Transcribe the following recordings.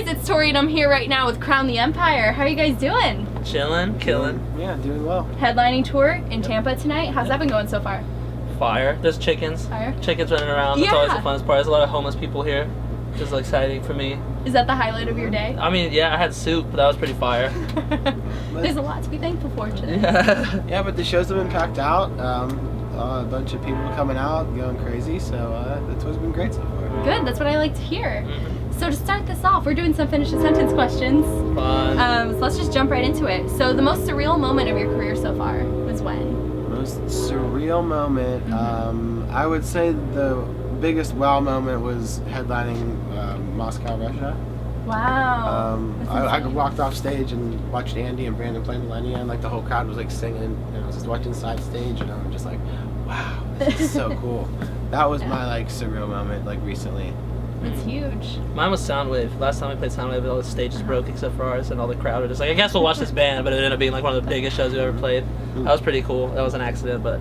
guys, it's Tori and I'm here right now with Crown the Empire. How are you guys doing? Chilling, killing. Yeah, doing well. Headlining tour in Tampa tonight. How's that been going so far? Fire. There's chickens. Fire. Chickens running around. That's always the funnest part. There's a lot of homeless people here, which is exciting for me. Is that the highlight of your day? I mean, yeah, I had soup, but that was pretty fire. There's a lot to be thankful for today. Yeah, but the shows have been packed out. A bunch of people coming out, going crazy, so that's what's been great so far. Good, that's what I like to hear. So to start this off, we're doing some finish a sentence questions. Fun. So let's just jump right into it. So the most surreal moment of your career so far was when? Most surreal moment, I would say the biggest wow moment was headlining Moscow, Russia. Wow. I walked off stage and watched Andy and Brandon play Millennia, and like the whole crowd was like singing, and I was just watching side stage, and I'm just like, wow, this is so cool. That was my like surreal moment like recently. That's huge. Mine was Soundwave. Last time we played Soundwave, all the stages broke except for ours, and all the crowd were just like, I guess we'll watch this band, but it ended up being like one of the biggest shows we ever played. That was pretty cool. That was an accident, but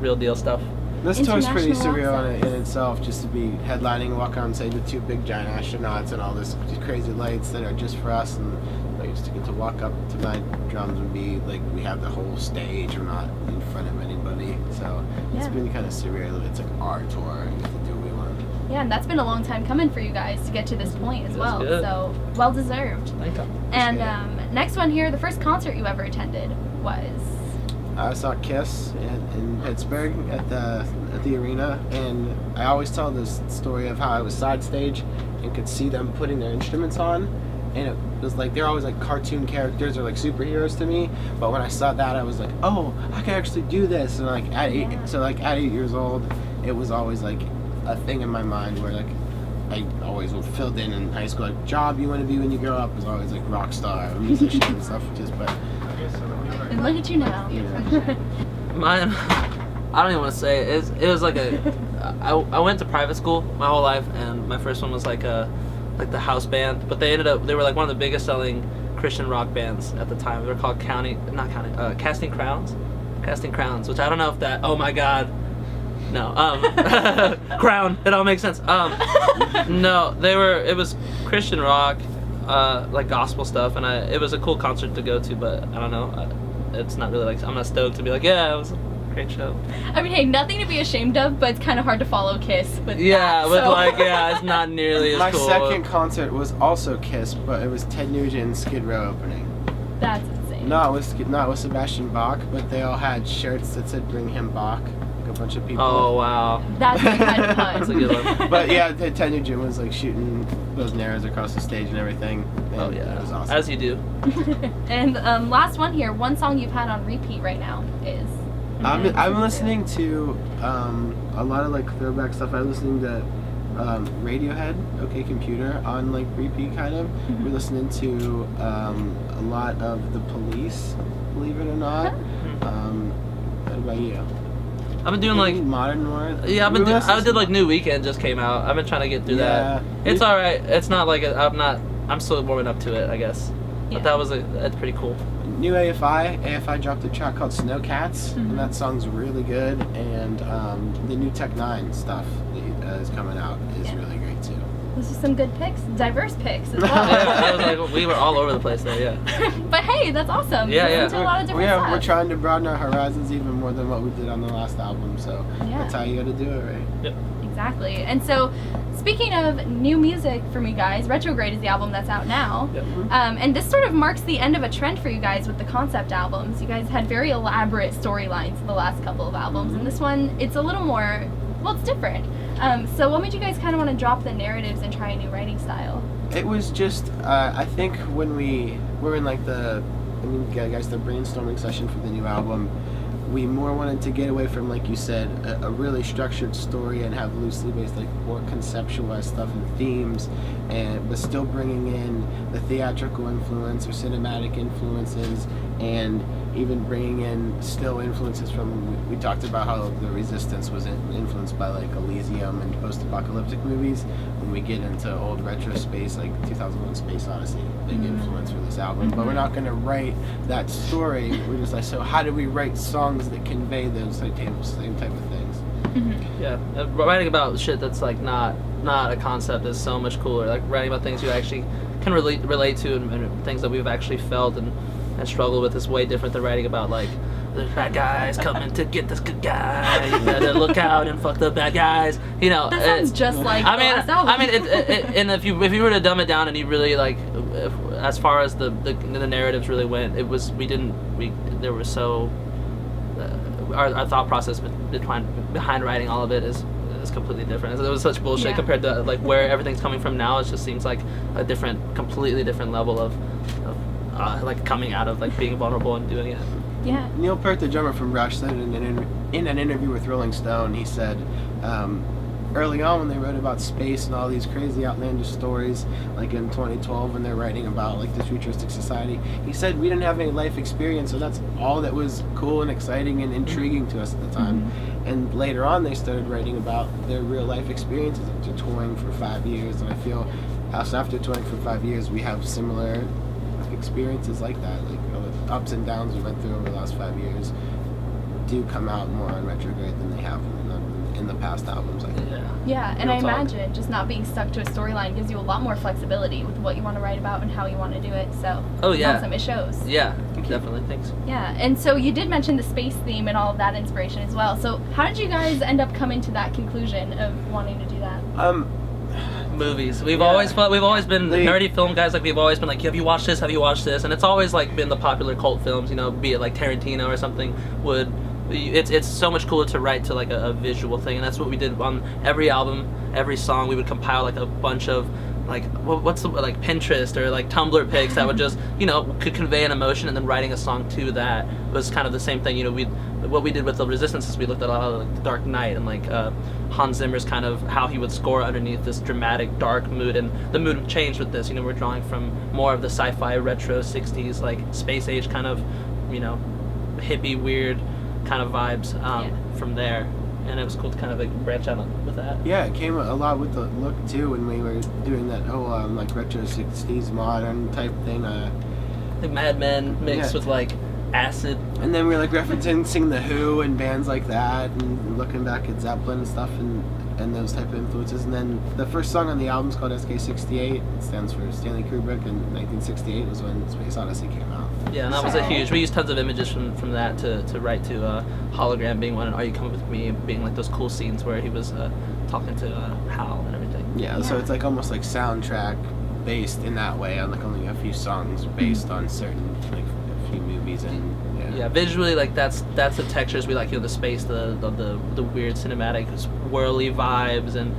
real deal stuff. This tour's pretty surreal in itself, just to be headlining and walk on stage with two big giant astronauts and all this crazy lights that are just for us, and like just to get to walk up to my drums and be like, we have the whole stage, we're not in front of anybody, so it's been kind of surreal. It's like our tour and get to do what we want. Yeah, and that's been a long time coming for you guys to get to this point as well, so well deserved. Thank you. And next one here, the first concert you ever attended was? I saw Kiss in Pittsburgh at the arena, and I always tell this story of how I was side stage and could see them putting their instruments on, and it was like they're always like cartoon characters or like superheroes to me. But when I saw that, I was like, oh, I can actually do this. And like at 8 years old, it was always like a thing in my mind where like I always filled in high school, like job you want to be when you grow up was always like rock star or musician and stuff. And look at you now. Mine, I don't even want to say it. It was like I went to private school my whole life, and my first one was like the house band. But they were like one of the biggest selling Christian rock bands at the time. They were called Casting Crowns, which I don't know if that. Oh my God. No. Crown. It all makes sense. No, it was Christian rock, like gospel stuff, and it was a cool concert to go to, but I don't know. It's not really like, I'm not stoked to be like, yeah, it was a great show. I mean, hey, nothing to be ashamed of, but it's kind of hard to follow Kiss with it's not nearly as cool. My second concert was also Kiss, but it was Ted Nugent and Skid Row opening. That's insane. Not with Sebastian Bach, but they all had shirts that said "Bring Him Bach." Like a bunch of people. Oh wow. That's a kind of fun. That's a good one. But yeah, Ted Nugent was like shooting those arrows across the stage and everything. And oh yeah, it was awesome. As you do. And last one here, one song you've had on repeat right now is? I'm listening to a lot of like throwback stuff. I'm listening to Radiohead, OK Computer on like repeat kind of. We're listening to a lot of The Police, believe it or not. What about you? I've been doing like modern more. Yeah, I did like New Weekend just came out. I've been trying to get through that. It's all right. It's not like I'm still warming up to it, I guess. But that's pretty cool. New AFI dropped a track called Snowcats, and that song's really good. And the new Tech 9 stuff that is coming out is really great too. Those are some good picks, diverse picks as well. I was like, we were all over the place there, yeah. But hey, that's awesome. Yeah, you listen to a lot of different stuff. We're trying to broaden our horizons even more than what we did on the last album, so that's how you got to do it, right? Yep. Exactly. And so, speaking of new music from you guys, Retrograde is the album that's out now. Yep. And this sort of marks the end of a trend for you guys with the concept albums. You guys had very elaborate storylines in the last couple of albums, and this one, it's a little more, well, it's different. So what made you guys kind of want to drop the narratives and try a new writing style? It was just, I think when we were in like the brainstorming session for the new album, we more wanted to get away from, like you said, a really structured story and have loosely based, like more conceptualized stuff and themes, but still bringing in the theatrical influence or cinematic influences, and even bringing in still influences from, we talked about how the Resistance was influenced by like Elysium and post-apocalyptic movies. When we get into old retro space, like 2001 Space Odyssey, big influence for this album. But we're not going to write that story. We're just like, so how do we write songs that convey those same type of things? Yeah, writing about shit that's like not not a concept is so much cooler. Like writing about things you actually can relate to and things that we've actually felt and struggled with is way different than writing about like the bad guys coming to get this good guy. You gotta look out and fuck the bad guys. You know, That sounds just like I the mean, last album. and if you were to dumb it down and you really like, as far as the narratives really went, it was there was so our thought process behind writing all of it is completely different. It was such bullshit Yeah. compared to like where everything's coming from now. It just seems like a completely different level of like coming out of like being vulnerable and doing it. Yeah. Neil Peart, the drummer from Rush, said in an interview with Rolling Stone, he said, early on when they wrote about space and all these crazy outlandish stories, like in 2012 when they're writing about like this futuristic society, he said we didn't have any life experience, so that's all that was cool and exciting and intriguing to us at the time. Mm-hmm. And later on they started writing about their real life experiences after touring for 5 years, and I feel after touring for 5 years we have similar experiences like that, like the ups and downs we went through over the last 5 years do come out more on retrograde than they have in the past albums, I think. Yeah, and Real I talk. imagine just not being stuck to a storyline gives you a lot more flexibility with what you want to write about and how you want to do it. So Oh, it's yeah. awesome. It shows. Yeah, definitely. Thanks. Yeah, and so you did mention the space theme and all of that inspiration as well. So how did you guys end up coming to that conclusion of wanting to do that? Movies. We've Yeah. always been They- nerdy film guys. Like we've always been like, have you watched this? Have you watched this? And it's always like been the popular cult films. You know, be it like Tarantino or something. It's so much cooler to write to like a visual thing, and that's what we did on every album, every song. We would compile like a bunch of like what's the like Pinterest or like Tumblr pics that would just could convey an emotion, and then writing a song to that was kind of the same thing. What we did with the Resistance is we looked at a lot of like, The Dark Knight and like Hans Zimmer's kind of how he would score underneath this dramatic dark mood, and the mood changed with this. We're drawing from more of the sci-fi retro 60s like space age kind of hippie weird kind of vibes from there, and it was cool to kind of like branch out with that. Yeah, it came a lot with the look too when we were doing that like retro 60s modern type thing. Like Mad Men mixed with like acid. And then we were like referencing The Who and bands like that, and looking back at Zeppelin and stuff, and those type of influences. And then the first song on the album is called SK68. It stands for Stanley Kubrick, and 1968 was when Space Odyssey came out. Yeah, and that was a huge. We used tons of images from that to write to Hologram being one, and Are You Coming With Me being like those cool scenes where he was talking to Hal and everything. Yeah, so it's like almost like soundtrack based in that way, on like only a few songs based on certain like a few movies and Yeah, visually, like that's the textures we like. The space, the weird cinematic, swirly vibes, and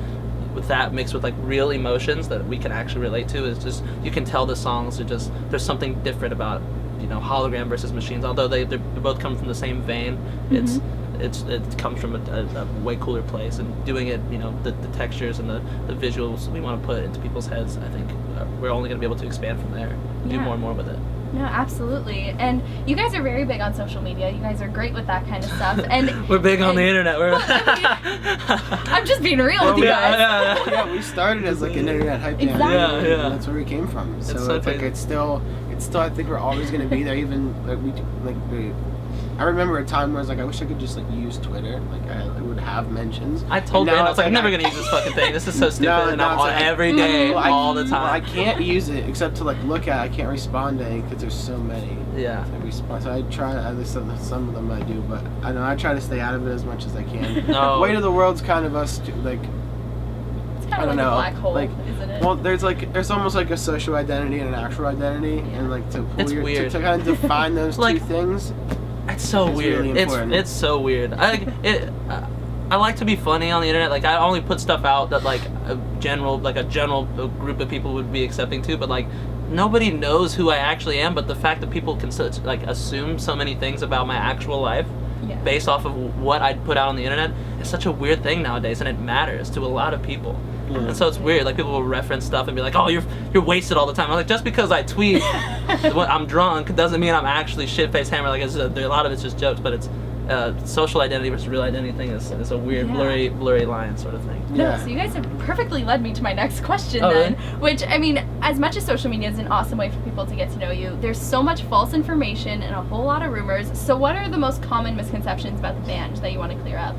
with that mixed with like real emotions that we can actually relate to. Is just you can tell the songs are just there's something different about Hologram versus Machines. Although they both come from the same vein, it comes from a way cooler place. And doing it, the textures and the visuals we want to put into people's heads. I think we're only going to be able to expand from there, do more and more with it. No, absolutely. And you guys are very big on social media. You guys are great with that kind of stuff. And we're big on the internet. I'm just being real with you guys. Yeah, we started as like an internet hype band. Exactly. And that's where we came from. So it's like it's still I think we're always gonna be there. Even like I remember a time where I was like, I wish I could just like use Twitter. Like I would have mentions. I told Ben, I was like, I'm never gonna use this fucking thing. This is so stupid. And I'm on every day, all the time. I can't use it except to like look at. I can't respond to any because there's so many. Yeah. I respond. So I try. At least some of them I do, but I know I try to stay out of it as much as I can. No. Weight of the World's kind of us like. It's kind I of don't like know, a black hole, like, isn't it? Well, there's almost like a social identity and an actual identity, and like to pull It's weird. to kind of define those Like, two things. It's so It's weird. really important. It's so weird. I like to be funny on the internet. Like I only put stuff out that like a general group of people would be accepting to. But like nobody knows who I actually am. But the fact that people can like assume so many things about my actual life based off of what I put out on the internet is such a weird thing nowadays, and it matters to a lot of people. Yeah. And so it's weird. Like people will reference stuff and be like, "Oh, you're wasted all the time." I'm like, just because I tweet when I'm drunk doesn't mean I'm actually shit-faced hammer. Like a lot of it's just jokes, but it's social identity versus real identity thing is a weird blurry line sort of thing. No, so you guys have perfectly led me to my next question Oh, then, really? which, I mean, as much as social media is an awesome way for people to get to know you, there's so much false information and a whole lot of rumors. So what are the most common misconceptions about the band that you want to clear up?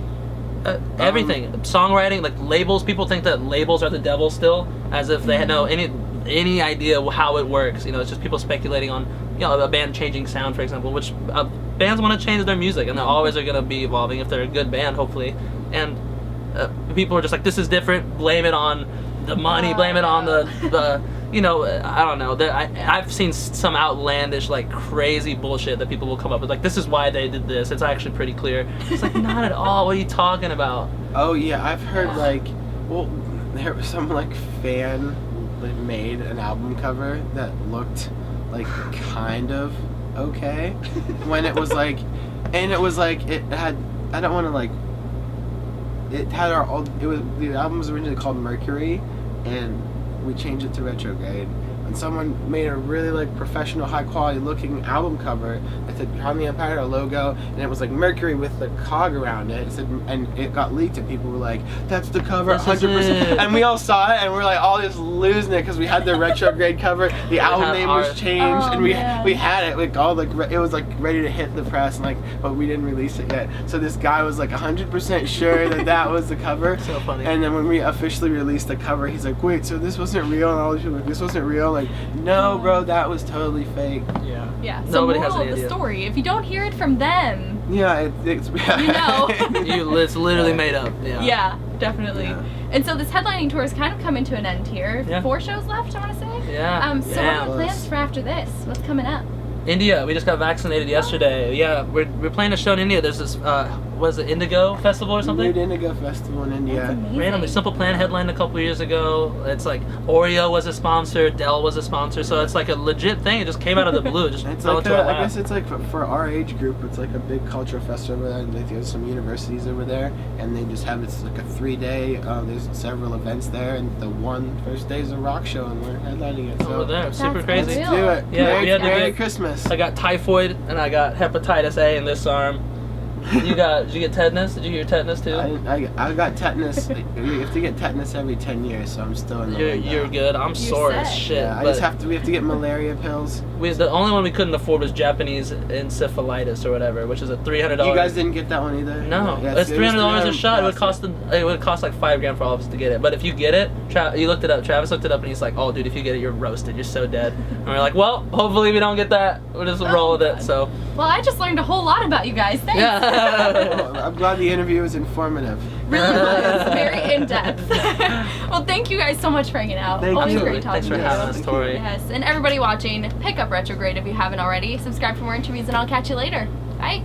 everything, songwriting, like labels. People think that labels are the devil still, as if they had no any idea how it works. You know, it's just people speculating on, you know, a band changing sound, for example, which bands want to change their music, and they always are going to be evolving if they're a good band, hopefully. And people are just like, this is different. Blame it on the money. Blame it on the you know, I don't know. I've seen some outlandish, like, crazy bullshit that people will come up with. Like, this is why they did this. It's actually pretty clear. It's like, not at all. What are you talking about? Oh, yeah. I've heard, like, well, there was some, like, fan that made an album cover that looked, like, kind of okay. When it was, like, and it was, like, it had, I don't want to, like, it had our old, it was, the album was originally called Mercury, and we changed it to Retrograde, and someone made a really, like, professional, high quality looking album cover that said Behind the Empire, our logo, and it was like Mercury with the cog around it. It said, and it got leaked, and people were like, that's the cover, 100%. And we all saw it, and we're like all just losing it because we had the Retrograde cover, the album name was changed, and we had it like all like it was like ready to hit the press, and like, but we didn't release it yet. So this guy was like 100% sure that was the cover. So funny. And then when we officially released the cover, he's like, wait, so this wasn't real? And all these people were like, this wasn't real? Like, no, bro, that was totally fake. Yeah. Yeah. So Nobody has moral any of the idea. story: if you don't hear it from them, Yeah, it's you know. It's literally made up. Yeah. Yeah, definitely. Yeah. And so this headlining tour is kind of coming to an end here. Yeah. 4 shows left, I want to say. Yeah. So what are the plans for after this? What's coming up? India, we just got vaccinated yesterday. Yeah, we're playing a show in India. There's this, was it Indigo Festival or something? Nude Indigo Festival in India. That's amazing. Randomly, Simple Plan headlined a couple years ago. It's like Oreo was a sponsor, Dell was a sponsor, so it's like a legit thing. It just came out of the blue. It just It's fell like into our I lap. guess it's like for our age group, it's like a big cultural festival over there. And like, there's some universities over there, and they just have it's like a 3-day. There's several events there, and the first day is a rock show, and we're headlining it. So Over there, super That's crazy. unreal. do it. Yeah, we had to Merry get- Christmas. I got typhoid and I got hepatitis A in this arm. Did you get tetanus? Did you get tetanus too? I got tetanus. You have to get tetanus every 10 years, so I'm still in the line now. You're good. I'm sore as set. shit. Yeah, we have to get malaria pills. The only one we couldn't afford was Japanese encephalitis or whatever, which is a $300. You guys didn't get that one either? No, Yeah, it's it was $300 a shot. It $300. would cost like $5,000 for all of us to get it. But if you get it, you looked it up. Travis looked it up and he's like, "Oh, dude, if you get it, you're roasted. You're so dead." And we're like, "Well, hopefully we don't get that. We'll just roll with it." So Well, I just learned a whole lot about you guys. Thanks. yeah. I'm glad the interview was informative. Really was. Very in depth. Well, thank you guys so much for hanging out. Thank Always you. great talking Thanks for to you. having us, Tori. Yes, and everybody watching, pick up Retrograde if you haven't already. Subscribe for more interviews, and I'll catch you later. Bye.